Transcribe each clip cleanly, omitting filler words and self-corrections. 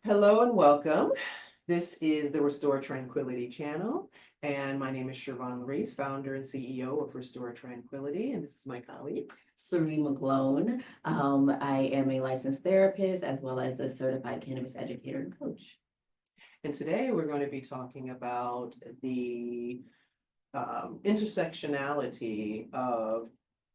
Hello and welcome. This is the Restore Tranquility channel, and my name is Siobhan Reese, founder and CEO of Restore Tranquility, and this is my colleague. Suri McGlone. I am a licensed therapist as well as a certified cannabis educator and coach. And today we're going to be talking about the intersectionality of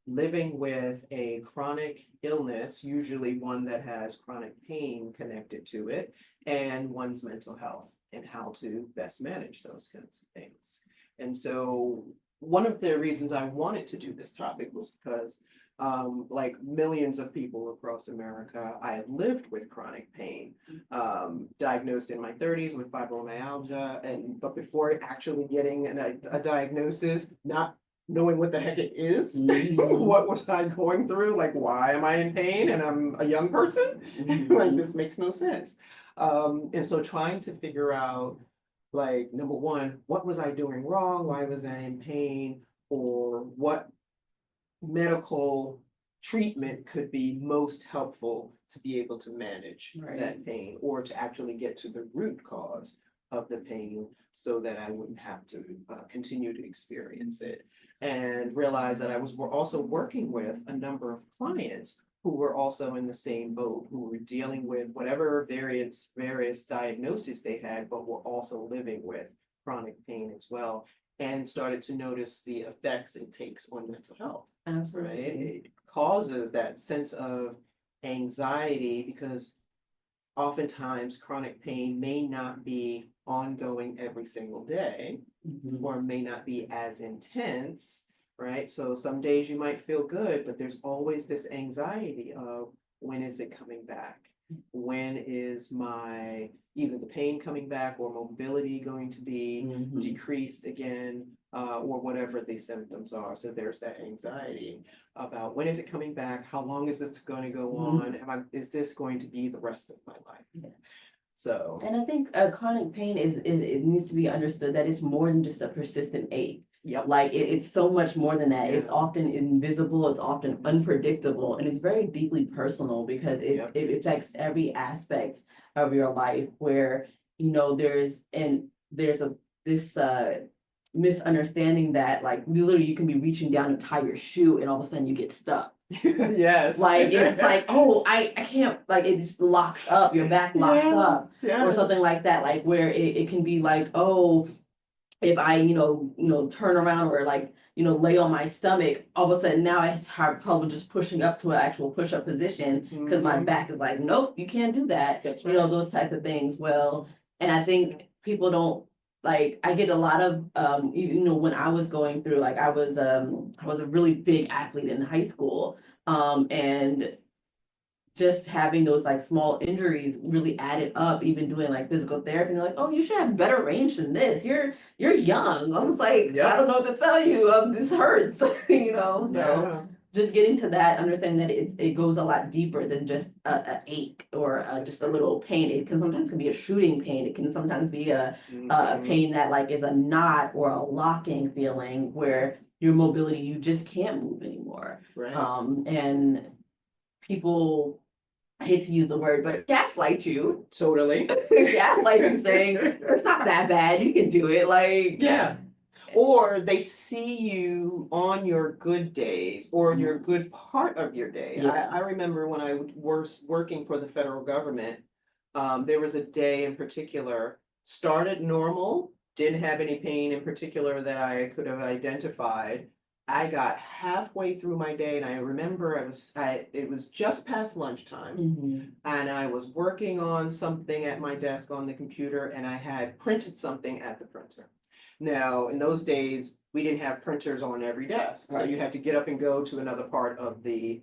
living with a chronic illness, usually one that has chronic pain connected to it, and one's mental health and how to best manage those kinds of things. And so one of the reasons I wanted to do this topic was because like millions of people across America, I have lived with chronic pain, diagnosed in my 30s with fibromyalgia, but before actually getting a diagnosis, not knowing what the heck it is, what was I going through? Like, why am I in pain and I'm a young person? Like, this makes no sense. And so trying to figure out, like, number one, what was I doing wrong? Why was I in pain? Or what medical treatment could be most helpful to be able to manage that pain or to actually get to the root cause of the pain so that I wouldn't have to continue to experience it, and realize that I was also working with a number of clients who were also in the same boat, who were dealing with whatever various diagnoses they had, but were also living with chronic pain as well, and started to notice the effects it takes on mental health. Absolutely. Right? It causes that sense of anxiety because oftentimes chronic pain may not be ongoing every single day or may not be as intense, right? So some days you might feel good, but there's always this anxiety of when is it coming back? When is my either the pain coming back or mobility going to be decreased again, or whatever the symptoms are. So there's that anxiety about when is it coming back? How long is this going to go on? Is this going to be the rest of my life? Yeah. So, and I think chronic pain is it needs to be understood that it's more than just a persistent ache. yep. Like it's so much more than that. Yeah. It's often invisible, it's often unpredictable, and it's very deeply personal because it affects every aspect of your life where, there's this misunderstanding that like literally you can be reaching down to tie your shoe and all of a sudden you get stuck. Yes. Like it's like, oh, I can't, like it just locks up, your back locks up, or something like that, like where it can be like, oh, if I, turn around or like, lay on my stomach, all of a sudden now I have trouble just pushing up to an actual push-up position because my back is like, nope, you can't do that. That's right. Those type of things. Well, and I think people don't like, I get a lot of, when I was going through, like I was a really big athlete in high school, and just having those like small injuries really added up, even doing like physical therapy, and they're like, oh, you should have better range than this. You're young. I was like, I don't know what to tell you. This hurts, So just getting to that, understanding that it goes a lot deeper than just a ache or just a little pain. It can sometimes be a shooting pain. It can sometimes be a pain that like is a knot or a locking feeling where your mobility, you just can't move anymore. Right. And people, I hate to use the word, but gaslight you. Totally. Gaslight you saying, it's not that bad, you can do it. Like, yeah. Or they see you on your good days or your good part of your day. Yeah. I remember when I was working for the federal government, there was a day in particular, started normal, didn't have any pain in particular that I could have identified. I got halfway through my day and I remember it was just past lunchtime and I was working on something at my desk on the computer and I had printed something at the printer. Now, in those days, we didn't have printers on every desk. So you had to get up and go to another part of the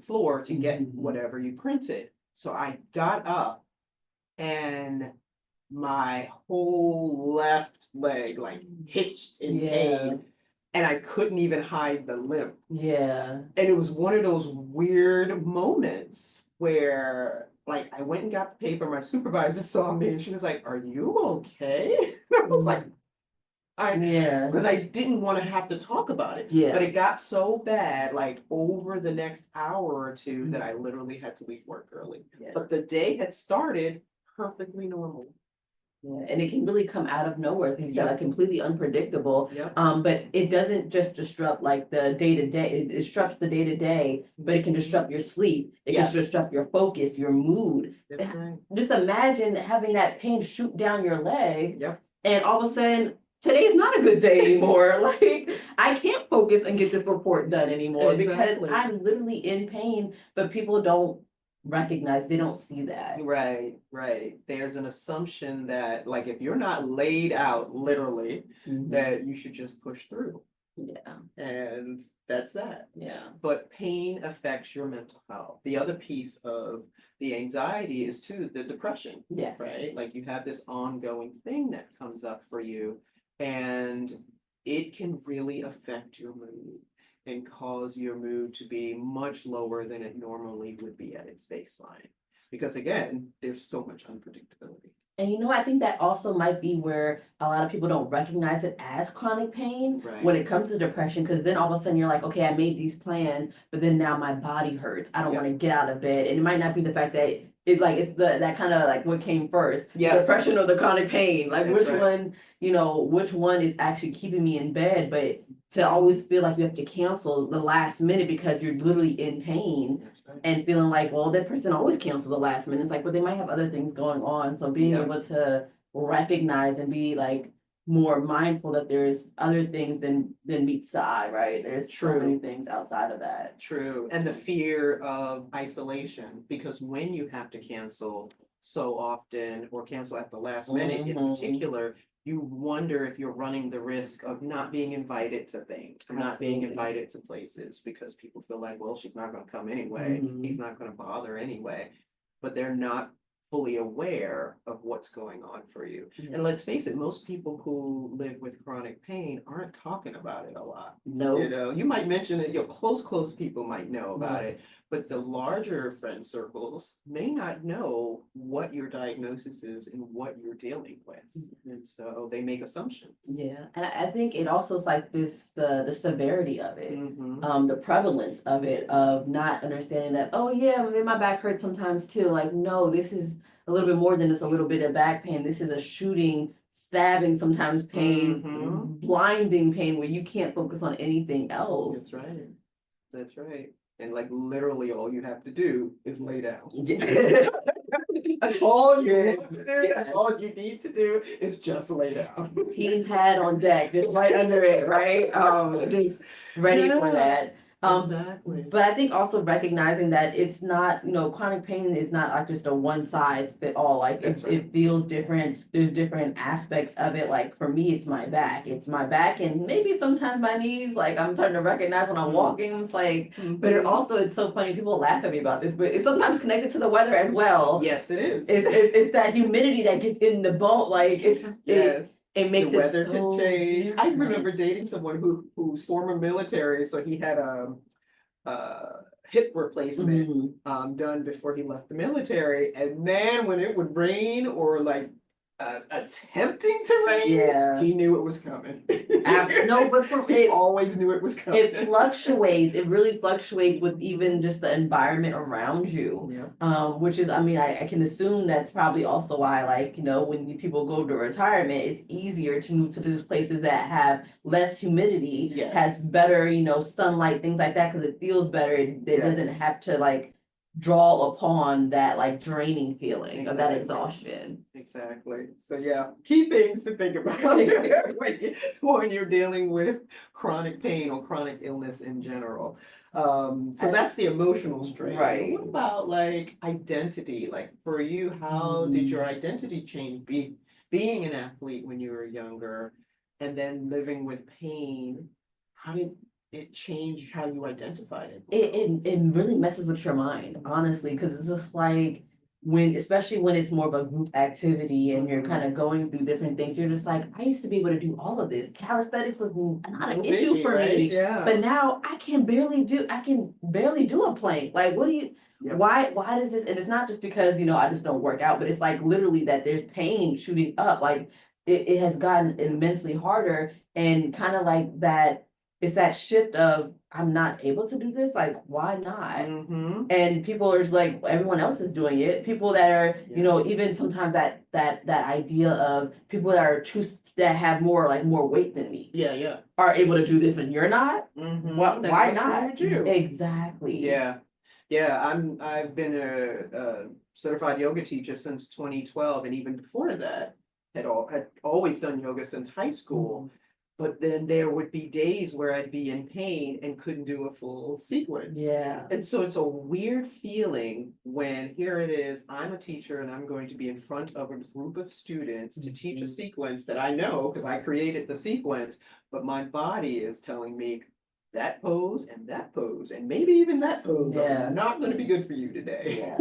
floor to get whatever you printed. So I got up and my whole left leg like hitched in pain. And I couldn't even hide the limp. Yeah. And it was one of those weird moments where like I went and got the paper, my supervisor saw me and she was like, are you okay? I was like, because I didn't want to have to talk about it. Yeah. But it got so bad, like over the next hour or two, that I literally had to leave work early. But the day had started perfectly normal. Yeah, and it can really come out of nowhere, like you said, Yep. like completely unpredictable. Yep. But it doesn't just disrupt like the day to day, it disrupts the day to day, but it can disrupt your sleep. It Yes. can disrupt your focus, your mood. That's right. Just imagine having that pain shoot down your leg. Yep. And all of a sudden, today's not a good day anymore. Like I can't focus and get this report done anymore Exactly. because I'm literally in pain, but people don't recognize, they don't see that. Right, right. There's an assumption that, like, if you're not laid out literally, Mhm. that you should just push through. Yeah, And that's that. yeah. But pain affects your mental health. The other piece of the anxiety is too the depression, Yes. right? Like you have this ongoing thing that comes up for you, and it can really affect your mood and cause your mood to be much lower than it normally would be at its baseline. Because again, there's so much unpredictability. And you know, I think that also might be where a lot of people don't recognize it as chronic pain Right. when it comes to depression, because then all of a sudden you're like, okay, I made these plans, but then now my body hurts. I don't Yeah. want to get out of bed. And it might not be the fact that it's that kind of like what came first, Yeah. the depression or the chronic pain. Like That's which right. one, which one is actually keeping me in bed, but to always feel like you have to cancel the last minute because you're literally in pain. That's right. And feeling like, well, that person always cancels the last minute. It's like, but they might have other things going on. So being Yeah. able to recognize and be like more mindful that there's other things than meets the eye, right? There's so many True. things outside of that. True. And the fear of isolation, because when you have to cancel so often or cancel at the last minute in Mhm. particular, you wonder if you're running the risk of not being invited to things, or not being Absolutely. invited to places because people feel like, well, she's not going to come anyway. Mhm. He's not going to bother anyway. But they're not fully aware of what's going on for you. Yeah. And let's face it, most people who live with chronic pain aren't talking about it a lot. Nope. You know, you might mention it, your close people might know about Yeah. it, but the larger friend circles may not know what your diagnosis is and what you're dealing with. And so they make assumptions. Yeah, and I think it also is like the severity of it, Mhm. the prevalence of it, of not understanding that, oh yeah, maybe my back hurts sometimes too. Like, no, this is a little bit more than just a little bit of back pain. This is a shooting, stabbing, sometimes pains, Mhm. blinding pain where you can't focus on anything else. That's right. That's right. And like literally all you have to do is lay down. Yeah. That's all you have to do. Yes. That's all you need to do is just lay down. Heating pad on deck, just right under it, right? Just ready for Yeah. that. Exactly. But I think also recognizing that it's not, chronic pain is not like just a one size fit all. Like That's right. it feels different. There's different aspects of it. Like for me, it's my back. It's my back and maybe sometimes my knees. Like I'm starting to recognize when I'm walking. It's like, but it also, it's so funny. People laugh at me about this, but it's sometimes connected to the weather as well. Yes, it is. It's that humidity that gets in the bone. Like it's just, Yes. it makes The it weather so could change. I different. remember dating someone who's former military, so he had a hip replacement Mhm. done before he left the military. And man, when it would rain or like attempting to rain, Yeah. he knew it was coming. No, but for He always knew it was coming. it fluctuates. It really fluctuates with even just the environment around you. Yeah. Which is, I mean, I can assume that's probably also why, like, when people go to retirement, it's easier to move to those places that have less humidity, Yes. has better, sunlight, things like that, because it feels better. It doesn't Yes. have to like draw upon that like draining feeling of that Exactly. exhaustion. Exactly. So yeah, key things to think about when you're dealing with chronic pain or chronic illness in general. So that's the emotional strain. Right. What about like identity? Like for you, how did your Mm. identity change being an athlete when you were younger and then living with pain? How did it change how you identified it? It really messes with your mind, honestly, because it's just like especially when it's more of a group activity and you're Mhm. kind of going through different things, you're just like, I used to be able to do all of this. Calisthenics was not an No issue biggie, for right? me. Yeah. But now I can barely do a plank. Like, what do you, Yep. why does this, and it's not just because, I just don't work out, but it's like literally that there's pain shooting up. Like it has gotten immensely harder and kind of like that it's that shift of, I'm not able to do this, like, why not? Mm-hmm. And people are just like, everyone else is doing it. People that are, Yeah. you know, even sometimes that idea of people that are that have more like more weight than me Yeah. are able to do this and you're not. Mm-hmm. What? Then Why what's wrong not? with you? Exactly. Yeah. I've been a certified yoga teacher since 2012, and even before that, had always done yoga since high school. But then there would be days where I'd be in pain and couldn't do a full sequence. Yeah. And so it's a weird feeling when here it is, I'm a teacher and I'm going to be in front of a group of students to teach a Mhm. sequence that I know because I created the sequence, but my body is telling me that pose and maybe even that pose Yeah. are not going to be good for you today.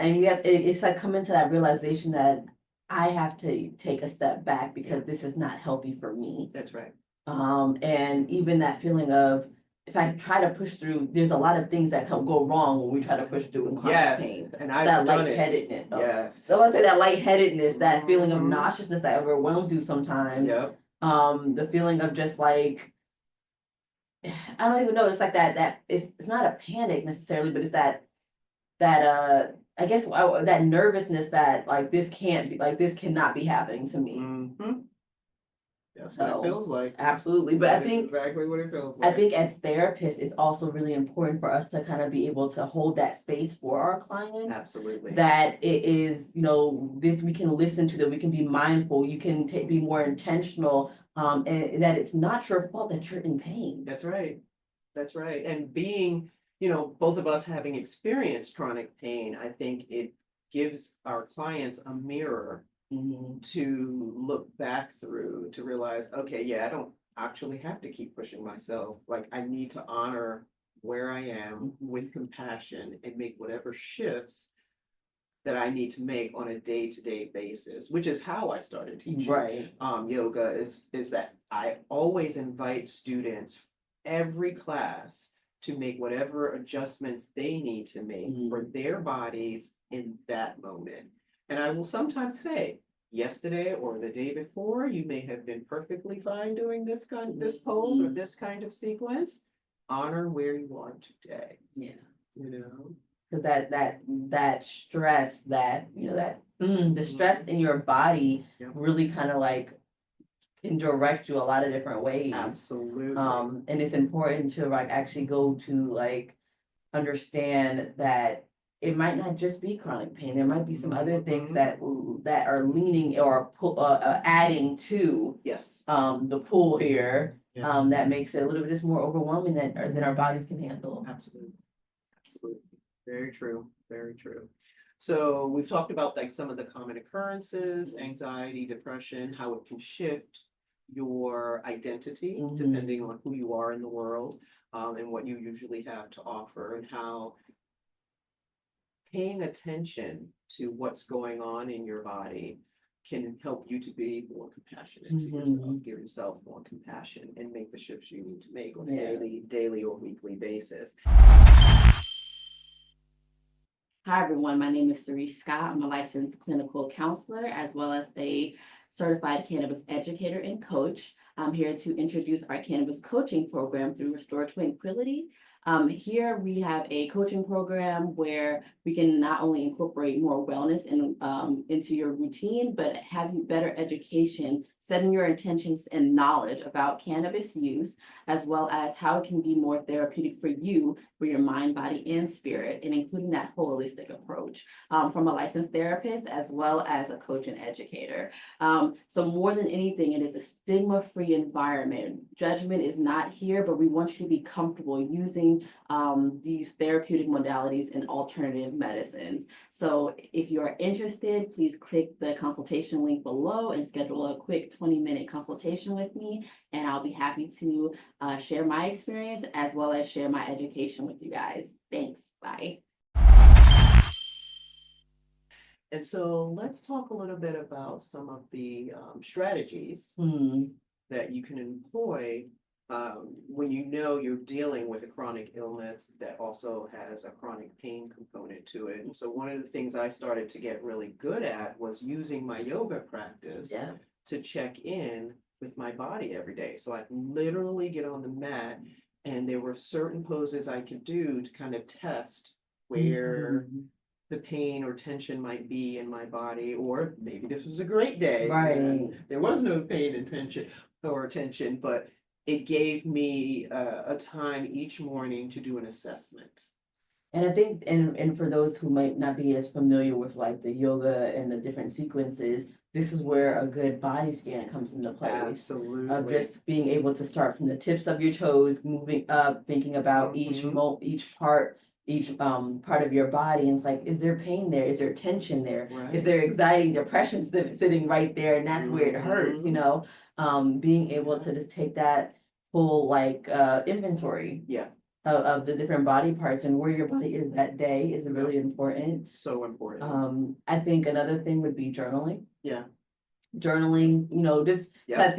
And you have, it's like coming to that realization that I have to take a step back because this is not healthy for me. That's right. And even that feeling of, if I try to push through, there's a lot of things that go wrong when we try to push through in chronic Yes, pain. and I've That done it. lightheadedness. Yes. So I say that lightheadedness, that feeling of Mhm. nauseousness that overwhelms you sometimes. Yep. The feeling of just like, I don't even know, it's like that it's not a panic necessarily, but it's that I guess that nervousness that like this can't be, like this cannot be happening to me. Mm-hmm. That's what it So, feels like. absolutely, but I That is think exactly what it feels I like. think as therapists, it's also really important for us to kind of be able to hold that space for our clients. Absolutely. That it is, you know, this we can listen to, that we can be mindful, you can be more intentional, and that it's not your fault that you're in pain. That's right. That's right. And being, you know, both of us having experienced chronic pain, I think it gives our clients a mirror Mhm. to look back through to realize, okay, yeah, I don't actually have to keep pushing myself. Like I need to honor where I am with compassion and make whatever shifts that I need to make on a day-to-day basis, which is how I started teaching Right. yoga is that I always invite students every class to make whatever adjustments they need to make for their bodies in that moment. And I will sometimes say, yesterday or the day before, you may have been perfectly fine doing this pose or this kind of sequence. Honor where you are today. Yeah. You know? Cause that stress, that, you know, that, the stress in your body Yep. really kind of like can direct you a lot of different ways. Absolutely. And it's important to like actually go to like understand that it might not just be chronic pain. There might be some other things that are leaning or adding to Yes. the pool here, Yes. that makes it a little bit just more overwhelming than our bodies can handle. Absolutely. Absolutely. Very true. Very true. So we've talked about like some of the common occurrences, anxiety, depression, how it can shift your identity depending on who you are in the world, and what you usually have to offer, and how paying attention to what's going on in your body can help you to be more compassionate to yourself, give yourself more compassion, and make the shifts you need to make on a daily or weekly basis. Hi, everyone. My name is Cerise Scott. I'm a licensed clinical counselor as well as a certified cannabis educator and coach. I'm here to introduce our cannabis coaching program through Restore Tranquility. Here we have a coaching program where we can not only incorporate more wellness into your routine, but have you better education, setting your intentions and knowledge about cannabis use, as well as how it can be more therapeutic for you, for your mind, body, and spirit, and including that holistic approach from a licensed therapist as well as a coach and educator. So more than anything, it is a stigma-free environment. Judgment is not here, but we want you to be comfortable using these therapeutic modalities and alternative medicines. So if you are interested, please click the consultation link below and schedule a quick 20-minute consultation with me, and I'll be happy to share my experience as well as share my education with you guys. Thanks. Bye. And so let's talk a little bit about some of the strategies that you can employ when you know you're dealing with a chronic illness that also has a chronic pain component to it. And so one of the things I started to get really good at was using my yoga practice to check in with my body every day. So I'd literally get on the mat, and there were certain poses I could do to kind of test where Mhm. the pain or tension might be in my body, or maybe this was a great day. Right. And there was no pain and tension, but it gave me a time each morning to do an assessment. And I think, and for those who might not be as familiar with like the yoga and the different sequences, this is where a good body scan comes into play. Of Absolutely. just being able to start from the tips of your toes, moving up, thinking about Mhm. each part of your body. And it's like, is there pain there? Is there tension there? Is Right. there anxiety, depression sitting right there? And that's where it hurts, you Mhm. know? Being able to just take that full like inventory Yeah, of the different body parts and where your body is that day is really important. so important. I think another thing would be journaling. Yeah. Journaling, you know, just 'cause Yeah. I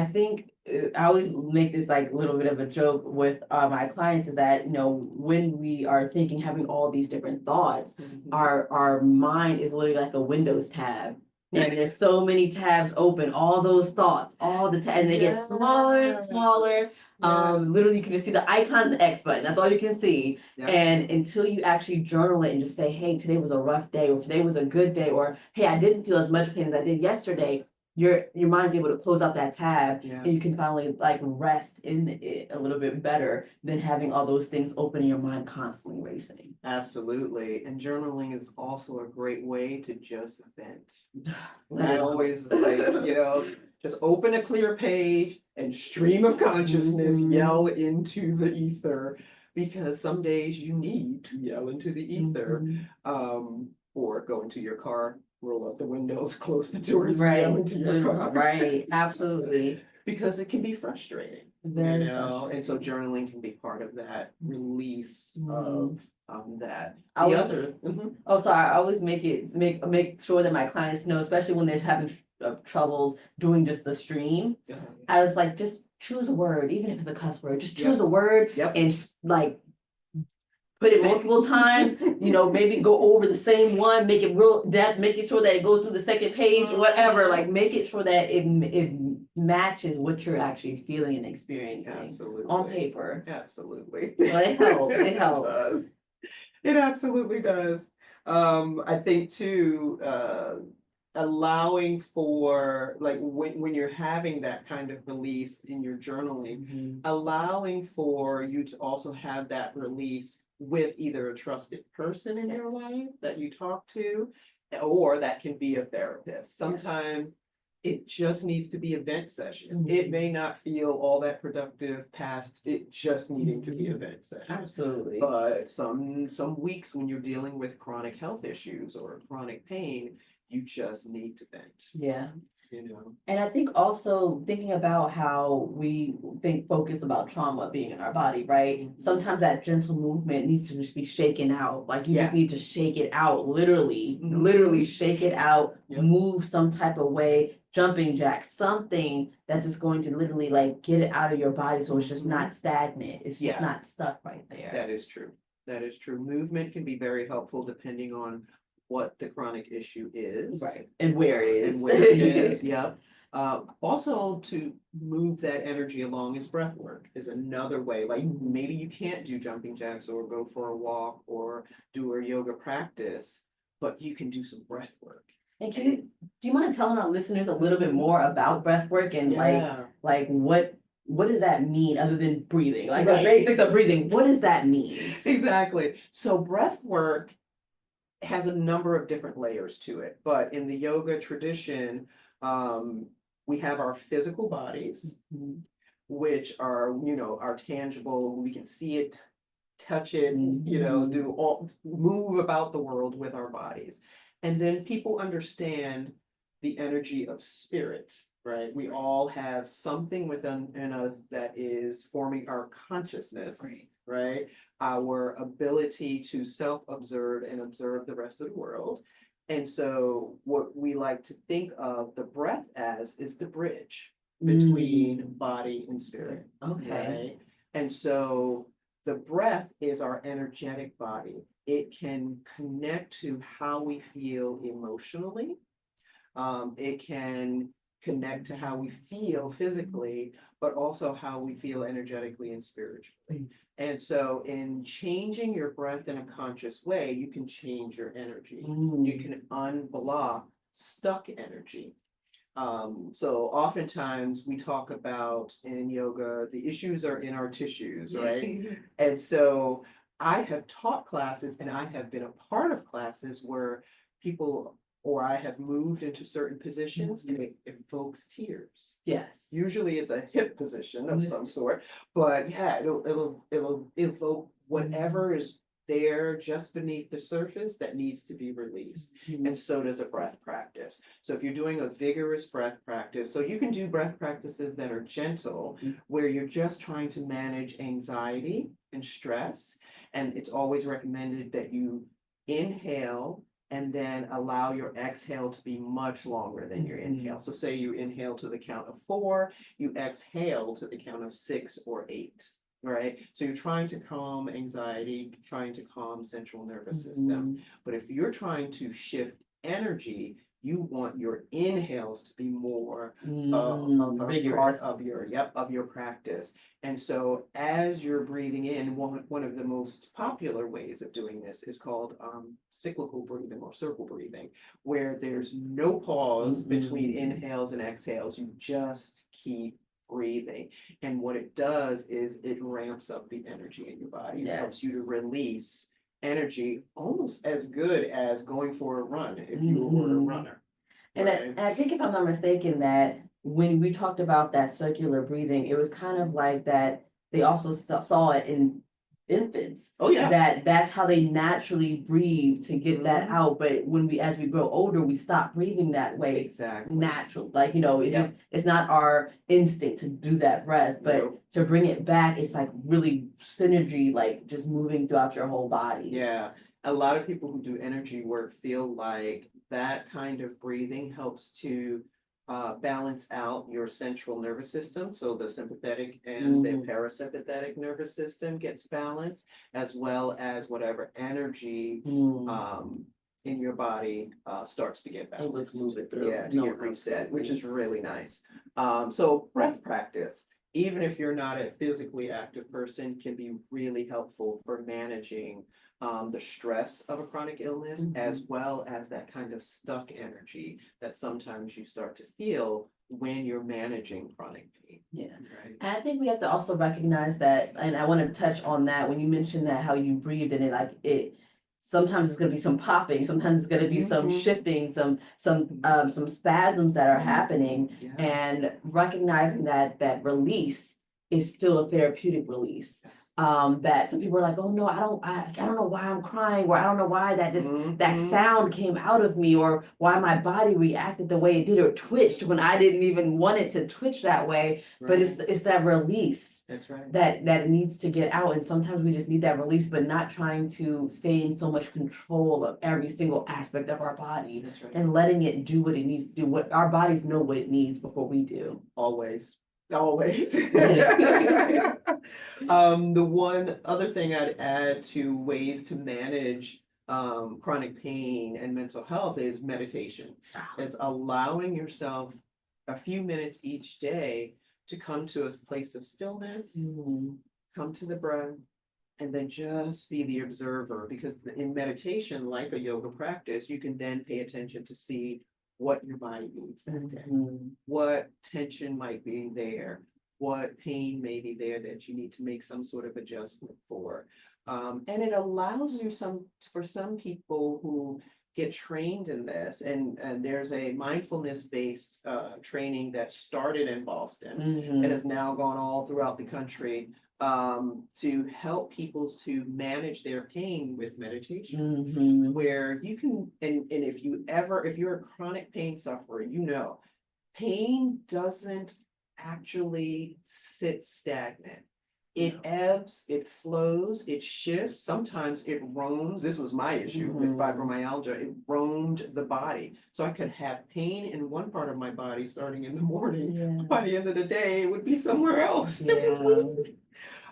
think I always make this like little bit of a joke with my clients is that, you know, when we are thinking, having all these different thoughts, Mhm. our mind is literally like a Windows tab. And there's so many tabs open, all those thoughts, all the tabs, and they get smaller and smaller. Yes. Literally you can just see the icon, the X button, that's all you can see. Yeah. And until you actually journal it and just say, hey, today was a rough day, or today was a good day, or hey, I didn't feel as much pain as I did yesterday. Your mind's able to close out that tab, Yeah. and you can finally like rest in it a little bit better than having all those things open in your mind constantly racing. Absolutely. And journaling is also a great way to just vent. Let I it out. always like, just open a clear page and stream of consciousness, Mhm. yell into the ether, because some days you need to yell into the ether. Mhm. Or go into your car, roll up the windows, close the doors, and Right, yell into your car. right, absolutely. Because it can be frustrating, Very and so frustrating. journaling can be part of that release Mhm. of that. I The always, other, oh, sorry, I always make sure that my clients know, especially when they're having troubles doing just the stream. I was like, just choose a word, even if it's a cuss word, just choose a word Yep. and like put it multiple times, you know, maybe go over the same one, make it real depth, making sure that it goes through the second page or whatever, like make it sure that it matches what you're actually feeling and experiencing on Absolutely. paper. Absolutely. Well, it helps, it helps. does. It absolutely does. I think too, allowing for like when you're having that kind of release in your journaling, Mhm. allowing for you to also have that release with either a trusted person in your life that you talk to, or that can be a therapist. Sometimes it just needs to be a vent session. It may not feel all that productive past it just needing to be a vent session. Absolutely. But some weeks when you're dealing with chronic health issues or chronic pain, you just need to vent, Yeah. you know? And I think also thinking about how we focus about trauma being in our body, right? Mhm. Sometimes that gentle movement needs to just be shaken out. Like you just Yeah. need to shake it out, literally, Mhm. literally shake it out, Yep. move some type of way, jumping jack, something that's just going to literally like get it out of your body so it's just not stagnant. It's just Yeah. not stuck right there. That is true. That is true. Movement can be very helpful depending on what the chronic issue is. Right. And where it is. And where it is, yep. Also to move that energy along is breath work is another way. Like maybe you can't do jumping jacks or go for a walk or do a yoga practice, but you can do some breath work. And do you mind telling our listeners a little bit more about breath work and like what does that mean other than breathing? Like the Right. basics of breathing, what does that mean? Exactly. So breath work has a number of different layers to it, but in the yoga tradition, we have our physical bodies, which are, are tangible. We can see it, touch it, move about the world with our bodies. And then people understand the energy of spirit, right? We all have something within us that is forming our consciousness, right? Our ability to self-observe and observe the rest of the world. And so what we like to think of the breath as is the bridge between body and spirit. Okay. Right? And so the breath is our energetic body. It can connect to how we feel emotionally. It can connect to how we feel physically, but also how we feel energetically and spiritually. And so in changing your breath in a conscious way, you can change your energy. You can unblock stuck energy. So oftentimes we talk about in yoga, the issues are in our tissues, right? And so I have taught classes and I have been a part of classes where people or I have moved into certain positions and it evokes tears. Yes. Usually it's a hip position of some sort, but yeah, it'll evoke whatever is there just beneath the surface that needs to be released. And so does a breath practice. So if you're doing a vigorous breath practice, so you can do breath practices that are gentle, where you're just trying to manage anxiety and stress. And it's always recommended that you inhale and then allow your exhale to be much longer than your inhale. So say you inhale to the count of 4, you exhale to the count of 6 or 8. Right? So you're trying to calm anxiety, trying to calm central nervous system. But if you're trying to shift energy, you want your inhales to be more of a part of your practice. And so as you're breathing in, one of the most popular ways of doing this is called cyclical breathing or circle breathing, where there's no pause between inhales and exhales. You just keep breathing. And what it does is it ramps up the energy in your body. It helps you to release energy almost as good as going for a run if you were a runner. And I think if I'm not mistaken, that when we talked about that circular breathing, it was kind of like that they also saw it in infants. Oh yeah. That's how they naturally breathe to get that out. But as we grow older, we stop breathing that way. Exactly. Natural. Like, it's not our instinct to do that breath, but to bring it back, it's like really synergy, like just moving throughout your whole body. Yeah. A lot of people who do energy work feel like that kind of breathing helps to balance out your central nervous system. So the sympathetic and the parasympathetic nervous system gets balanced, as well as whatever energy in your body starts to get balanced. Move it through. Yeah, to get reset, which is really nice. So breath practice, even if you're not a physically active person, can be really helpful for managing the stress of a chronic illness, as well as that kind of stuck energy that sometimes you start to feel when you're managing chronic pain. Yeah. Right. And I think we have to also recognize that, and I want to touch on that when you mentioned that how you breathed and sometimes it's going to be some popping, sometimes it's going to be some shifting, some spasms that are happening, and recognizing that release is still a therapeutic release. That some people are like, oh no, I don't know why I'm crying, or I don't know why that sound came out of me, or why my body reacted the way it did or twitched when I didn't even want it to twitch that way. But it's that release. That's right. That needs to get out. And sometimes we just need that release, but not trying to stay in so much control of every single aspect of our body. That's right. And letting it do what it needs to do. What our bodies know what it needs before we do. Always. The one other thing I'd add to ways to manage chronic pain and mental health is meditation. Is allowing yourself a few minutes each day to come to a place of stillness, come to the breath, and then just be the observer. Because in meditation, like a yoga practice, you can then pay attention to see what your body needs that day, what tension might be there, what pain may be there that you need to make some sort of adjustment for. And it allows you for some people who get trained in this, and there's a mindfulness-based training that started in Boston and has now gone all throughout the country to help people to manage their pain with meditation, where you can, and if you're a chronic pain sufferer, pain doesn't actually sit stagnant. It ebbs, it flows, it shifts. Sometimes it roams. This was my issue with fibromyalgia. It roamed the body. So I could have pain in one part of my body starting in the morning. By the end of the day, it would be somewhere else. It was weird.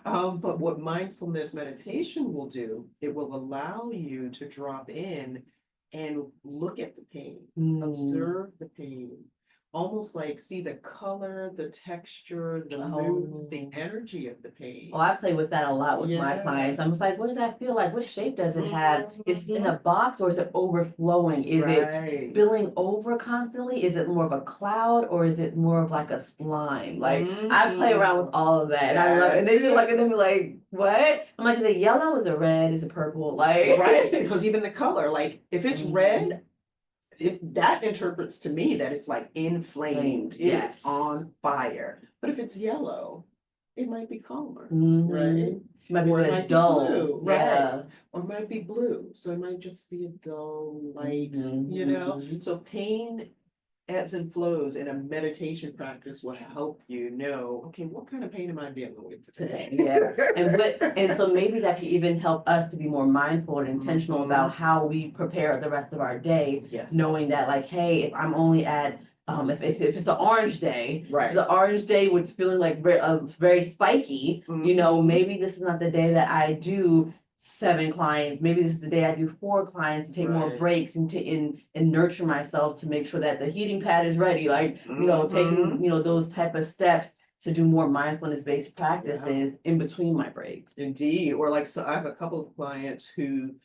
But what mindfulness meditation will do, it will allow you to drop in and look at the pain, observe the pain, almost like see the color, the texture, the Oh. mood, the energy of the paint. Oh, I play with that a lot with my Yeah. clients. I'm just like, what does that feel like? What shape does it have? Is it in Mhm. a box or is it overflowing? Is it Right. spilling over constantly? Is it more of a cloud or is it more of like a slime? Like I play around with all of that and I love it. And then you look at them and be like, what? I'm like, is it yellow? Is it red? Is it purple? Like Right, because even the color, like if it's Mhm. red, that interprets to me that it's like inflamed, it is Yes. on fire. But if it's yellow, it might be calmer, right? Mhm. Might be Or it really might be dull. blue, right? Yeah. Or it might be blue, so it might just be a dull light, Mhm, you know? mhm. So pain ebbs and flows in a meditation practice will help you know, okay, what kind of pain am I dealing with today? Yeah, and so maybe that could even help us to be more mindful and intentional about how we prepare the rest of our day, Yes. knowing that like, hey, if I'm only at if it's an orange day, if Right. it's an orange day which is feeling like very spiky, you know, Mhm. maybe this is not the day that I do 7 clients. Maybe this is the day I do 4 clients and take more Right. breaks and and nurture myself to make sure that the heating pad is ready. Like, you know, taking, you know, those type of steps to do more mindfulness-based practices in between my breaks. Indeed, or like, so I have a couple of clients who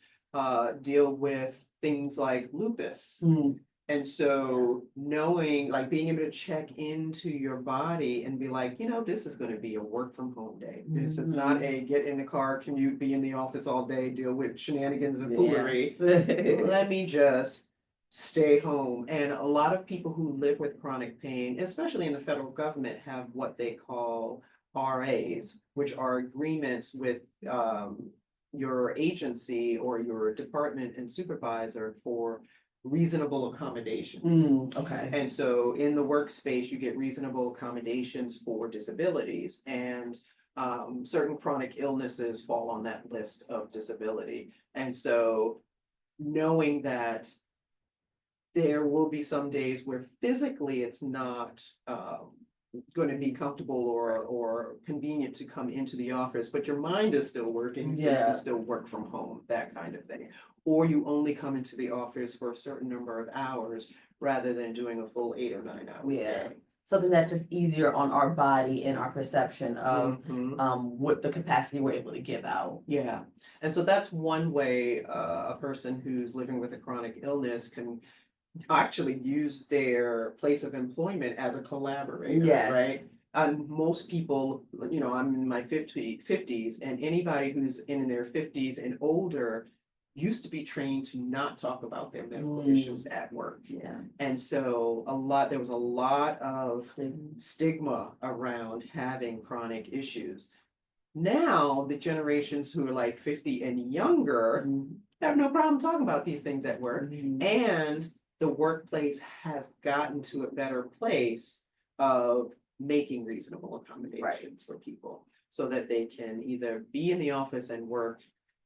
deal with things like lupus. Mm, And so knowing, like being able to check into your body and be like, you know, this is gonna be a work from home day. This is not a get in the car, commute, be in the office all day, deal with shenanigans and foolery. yes. Let me just stay home. And a lot of people who live with chronic pain, especially in the federal government, have what they call RAs, which are agreements with your agency or your department and supervisor for reasonable accommodations. Okay. And so in the workspace, you get reasonable accommodations for disabilities, and certain chronic illnesses fall on that list of disability. And so knowing that there will be some days where physically it's not going to be comfortable or convenient to come into the office, but your mind is still working, so you Yeah. can still work from home, that kind of thing. Or you only come into the office for a certain number of hours rather than doing a full 8 or 9 hour Yeah. day. Something that's just easier on our body and our perception of what the capacity we're able to give out. Yeah, and so that's one way a person who's living with a chronic illness can actually use their place of employment as a collaborator, Yes. right? Most people, you know, I'm in my 50s, and anybody who's in their 50s and older used to be trained to not talk about their medical issues at work. Yeah. And so there was a lot of stigma around having chronic issues. Now, the generations who are like 50 and younger have no problem talking about these things at work. And the workplace has gotten to a better place of making reasonable accommodations for people so that they can either be in the office and work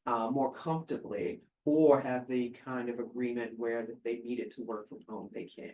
more comfortably, or have the kind of agreement where if they needed to work from home, they can.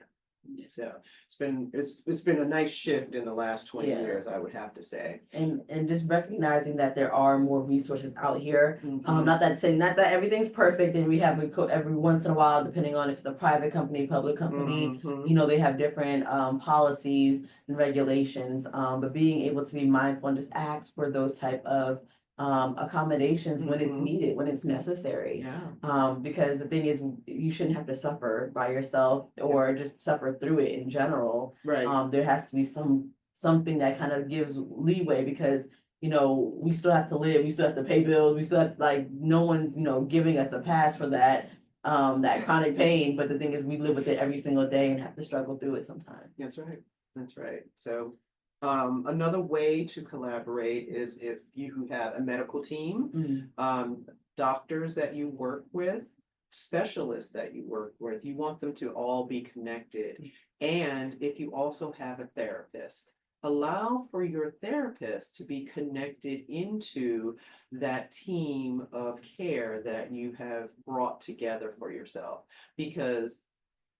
So it's been a nice shift in the last 20 Yeah. years, I would have to say. And just recognizing that there are more resources out here. Mhm. Not that everything's perfect, and we have every once in a while, depending on if it's a private company, public company, Mhm. you know, they have different policies and regulations. But being able to be mindful and just ask for those type of accommodations when it's Mhm. needed, when it's necessary. Yeah. Because the thing is, you shouldn't have to suffer by yourself or just suffer through it in general. Right. There has to be something that kind of gives leeway, because you know we still have to live, we still have to pay bills, we still have to, like, no one's, you know, giving us a pass for that that chronic pain. But the thing is, we live with it every single day and have to struggle through it sometimes. That's right. That's right. So another way to collaborate is if you have a medical team, doctors that you work with, specialists that you work with, you want them to all be connected. And if you also have a therapist, allow for your therapist to be connected into that team of care that you have brought together for yourself. Because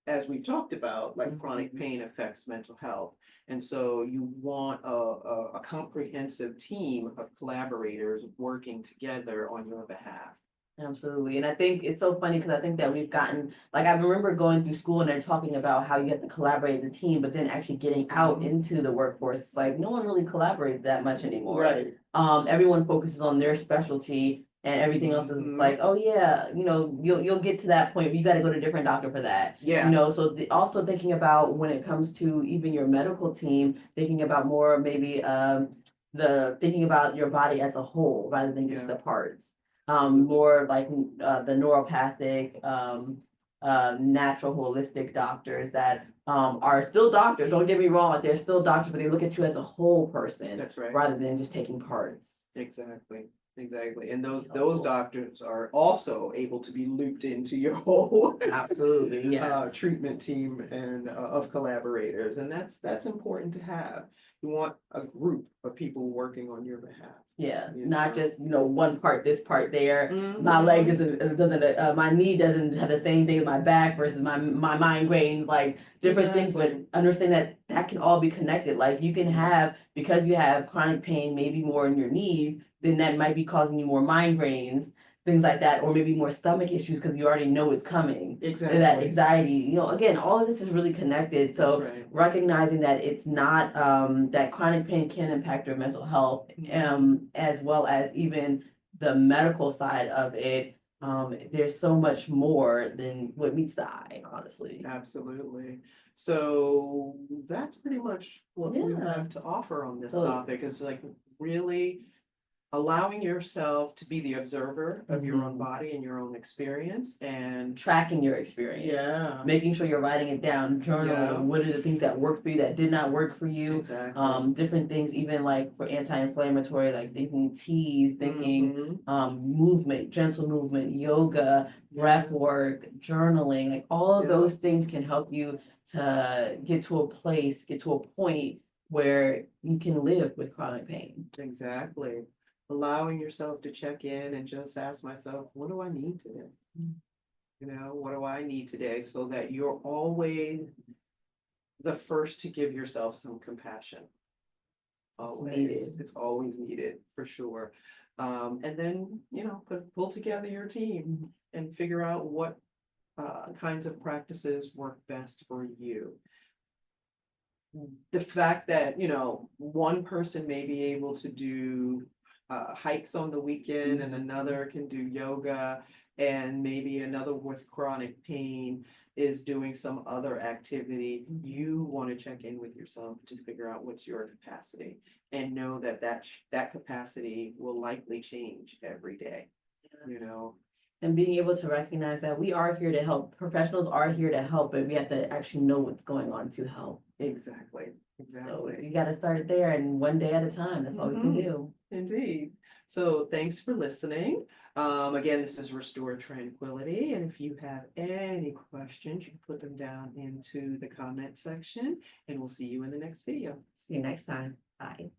as we've talked about, like chronic pain affects mental health. And so you want a comprehensive team of collaborators working together on your behalf. Absolutely. And I think it's so funny because I think that we've gotten, like, I remember going through school and they're talking about how you have to collaborate as a team, but then actually getting out Mhm. into the workforce, it's like no one really collaborates that much anymore. Right. Everyone focuses on their specialty and everything else is Mhm. like, oh yeah, you'll get to that point, you got to go to a different doctor for that. Yeah. So also thinking about when it comes to even your medical team, thinking about more maybe the thinking about your body as a whole rather than just Yeah. the parts. Absolutely. More like the neuropathic, natural holistic doctors that are still doctors. Don't get me wrong, like they're still doctors, but they look at you as a whole person That's right. rather than just taking parts. Exactly. Exactly. And those Helpful. doctors are also able to be looped into your whole Absolutely, yes. treatment team and of collaborators. And that's important to have. You want a group of people working on your behalf. Yeah, You not know? just, one part, this part there. My leg doesn't, my knee doesn't have the same thing as my back versus my migraines, like different things, but Exactly. understand that that can all be connected. Like you can have, because you have chronic pain, maybe more in your knees, then that might be causing you more migraines, things like that, or maybe more stomach issues because you already know it's coming. Exactly. That anxiety, again, all of this is really connected. So That's right. recognizing that it's not that chronic pain can impact your mental health, as well as even the medical side of it. There's so much more than what meets the eye, honestly. Absolutely. So that's pretty much what we Yeah. have to offer on this So- topic is like really allowing yourself to be the observer of your own Mhm. body and your own experience and Tracking your experience. yeah, Making sure you're writing it down, journaling. Yeah. What are the things that work for you that did not work for you? exactly. Different things, even like for anti-inflammatory, like thinking teas, thinking Mhm. movement, gentle movement, yoga, breath work, journaling, like all of Yeah. those things can help you to get to a place, get to a point where you can live with chronic pain. Exactly. Allowing yourself to check in and just ask myself, what do I need today? What do I need today? So that you're always the first to give yourself some compassion. Always. needed. It's always needed, for sure. And then, pull together your team and figure out what kinds of practices work best for you. The fact that, one person may be able to do hikes on the weekend and another can do yoga and maybe another with chronic pain is doing some other activity, you want to check in with yourself to figure out what's your capacity and know that that capacity will likely change every day, you know. And being able to recognize that we are here to help. Professionals are here to help, but we have to actually know what's going on to help. Exactly. So you got to start it there, and one day at a time. That's all we can do. Indeed. So thanks for listening. Again, this is Restore Tranquility. And if you have any questions, you can put them down into the comment section and we'll see you in the next video. See you next time. Bye.